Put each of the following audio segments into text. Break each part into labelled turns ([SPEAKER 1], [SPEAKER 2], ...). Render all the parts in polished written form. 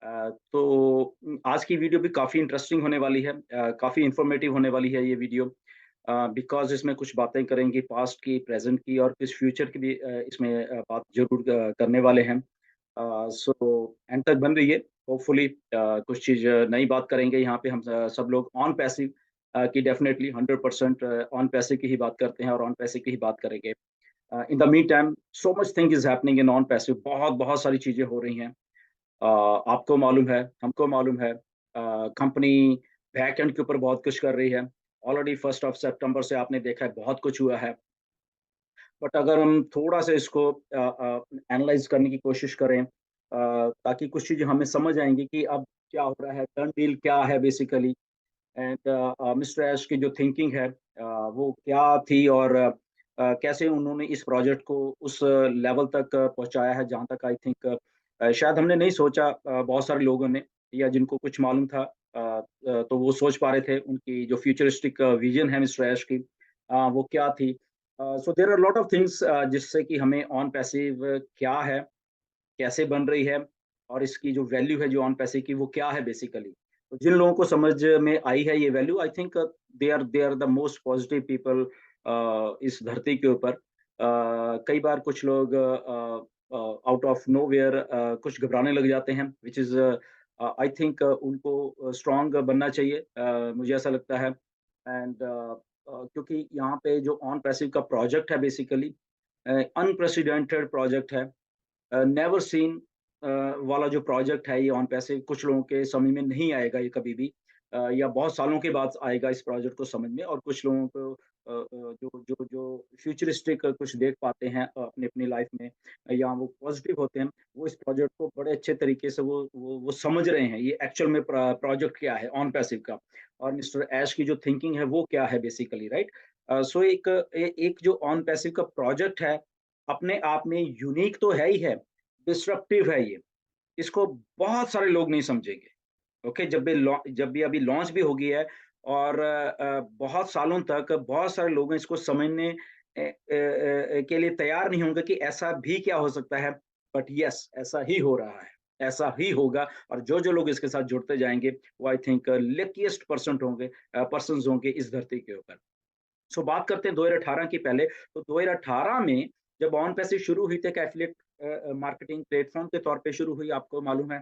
[SPEAKER 1] तो आज की वीडियो भी काफ़ी इंटरेस्टिंग होने वाली है, काफ़ी इन्फॉर्मेटिव होने वाली है ये वीडियो, बिकॉज़ इसमें कुछ बातें करेंगे पास्ट की, प्रेज़ेंट की और कुछ फ्यूचर की भी इसमें बात ज़रूर करने वाले हैं। सो एंड तक बन रहिए, होपफुली कुछ चीज़ नई बात करेंगे यहाँ पे हम सब लोग ऑन पैसिव की डेफ़िनेटली 100% ऑन पैसिव की ही बात करते हैं और ऑन पैसिव की ही बात करेंगे। In the mean time so much thing is happening in on passive, बहुत-बहुत सारी चीज़ें हो रही हैं। आपको मालूम है, हमको मालूम है, कंपनी बैकएंड के ऊपर बहुत कुछ कर रही है। ऑलरेडी 1st ऑफ सितंबर से आपने देखा है बहुत कुछ हुआ है। बट अगर हम थोड़ा-सा इसको एनालाइज़ करने की कोशिश करें, ताकि कुछ चीज़ें हमें समझ आएँगी कि अब क्या हो रहा है, डन डील क्या है बेसिकली एंड मिस्टर ऐश की जो थिंकिंग है वो क्या थी और कैसे उन्होंने इस प्रोजेक्ट को उस लेवल तक पहुँचाया है जहाँ तक आई थिंक शायद हमने नहीं सोचा, बहुत सारे लोगों ने या जिनको कुछ मालूम था, तो वो सोच पा रहे थे उनकी जो फ्यूचरिस्टिक विज़न है मिस्टर ऐश की, वो क्या थी। So there are lot of things जिससे कि हमें ऑन पैसिव क्या है, कैसे बन रही है और इसकी जो वैल्यू है जो ऑन पैसे की वो क्या है बेसिकली। तो जिन लोगों को समझ में आई है ये value, I think they are the most positive people इस धरती के ऊपर। कई बार कुछ लोग आउट ऑफ नोवेयर कुछ घबराने लग जाते हैं व्हिच इज़ आई थिंक उनको स्ट्रॉन्ग बनना चाहिए, मुझे ऐसा लगता है एंड क्योंकि यहाँ पे जो ऑन पैसिव का प्रोजेक्ट है बेसिकली अनप्रेसिडेंटेड प्रोजेक्ट है। नेवर सीन वाला जो प्रोजेक्ट है ये ऑन पैसे कुछ लोगों के समझ में नहीं आएगा ये कभी भी, या बहुत सालों के बाद आएगा इस प्रोजेक्ट को समझ में और कुछ लोगों को जो जो जो फ्यूचरिस्टिक कुछ देख पाते हैं अपनी अपनी लाइफ में या वो पॉजिटिव होते हैं, वो इस प्रोजेक्ट को बड़े अच्छे तरीके से वो समझ रहे हैं ये एक्चुअल में प्रोजेक्ट क्या है ऑन पैसिव का और मिस्टर ऐश की जो थिंकिंग है वो क्या है बेसिकली, राइट। सो एक जो ऑन पैसिव का प्रोजेक्ट है अपने आप में यूनिक तो है ही है, डिसरप्टिव है ये। इसको बहुत सारे लोग नहीं समझेंगे, ओके? जब भी अभी लॉन्च भी हो गई है और बहुत सालों तक बहुत सारे लोग इसको समझने के लिए तैयार नहीं होंगे कि ऐसा भी क्या हो सकता है। बट येस, ऐसा ही हो रहा है, ऐसा ही होगा और जो-जो लोग इसके साथ जुड़ते जाएँगे, वो आई थिंक लकीएस्ट पर्सन्स होंगे इस धरती के ऊपर। सो बात करते हैं 2018 की पहले, तो 2018 में जब ऑन पैसे शुरू हुई थी एक एफिलिएट मार्केटिंग प्लेटफ़ॉर्म के तौर पे शुरू हुई, आपको मालूम है।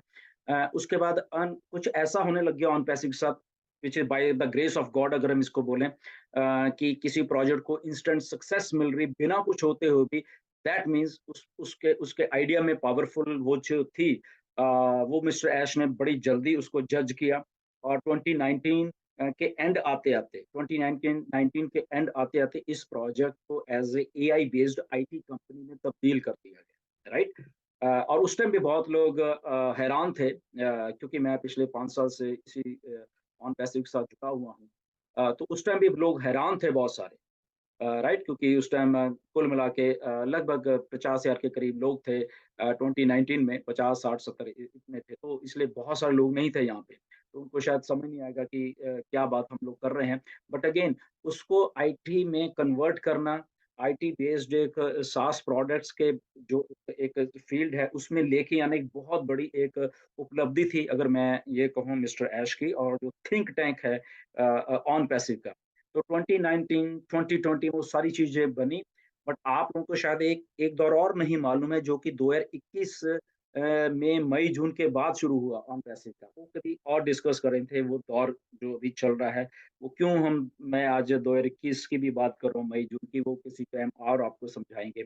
[SPEAKER 1] उसके बाद कुछ ऐसा होने लग गया ऑन पैसे के साथ which is by the grace of God अगर हम इसको बोलें, कि किसी प्रोजेक्ट को इंस्टेंट सक्सेस मिल रही बिना कुछ होते हुए भी, दैट मीन्स उसके उसके आइडिया में पावरफुल वो जो थी, वो मिस्टर ऐश ने बड़ी जल्दी उसको जज किया और 2019 के एंड आते-आते 2019 के एंड आते-आते इस प्रोजेक्ट को as a AI based IT company में तब्दील कर दिया गया, राइट? और उस टाइम भी बहुत लोग हैरान थे, क्योंकि मैं पिछले 5 साल से इसी ऑन पैसिव के साथ जुड़ा हुआ हूँ। तो उस टाइम भी लोग हैरान थे बहुत सारे। राइट, क्योंकि उस टाइम कुल मिला के लगभग 50,000 के करीब लोग थे, 2019 में 50, 60, 70 इतने थे, तो इसलिए बहुत सारे लोग नहीं थे यहाँ पे। तो उनको शायद समझ नहीं आएगा कि क्या बात हम लोग कर रहे हैं। बट अगेन उसको आईटी में कन्वर्ट करना, आईटी बेस्ड एक सास प्रोडक्ट्स के जो एक फील्ड है, उसमें लेके आना एक बहुत बड़ी एक उपलब्धि थी, अगर मैं ये कहूँ मिस्टर ऐश की और जो थिंक टैंक है ऑन पैसिव का। तो 2019, 2020 वो सारी चीज़ें बनी, बट आप लोगों को शायद एक एक दौर और नहीं मालूम है जो कि 2021 में मई-जून के बाद शुरू हुआ ऑन पैसिव का। वो कभी और डिस्कस कर रहे थे वो दौर जो अभी चल रहा है, वो क्यों मैं आज 2021 की भी बात कर रहा हूँ मई-जून की, वो किसी टाइम और आपको समझाएँगे।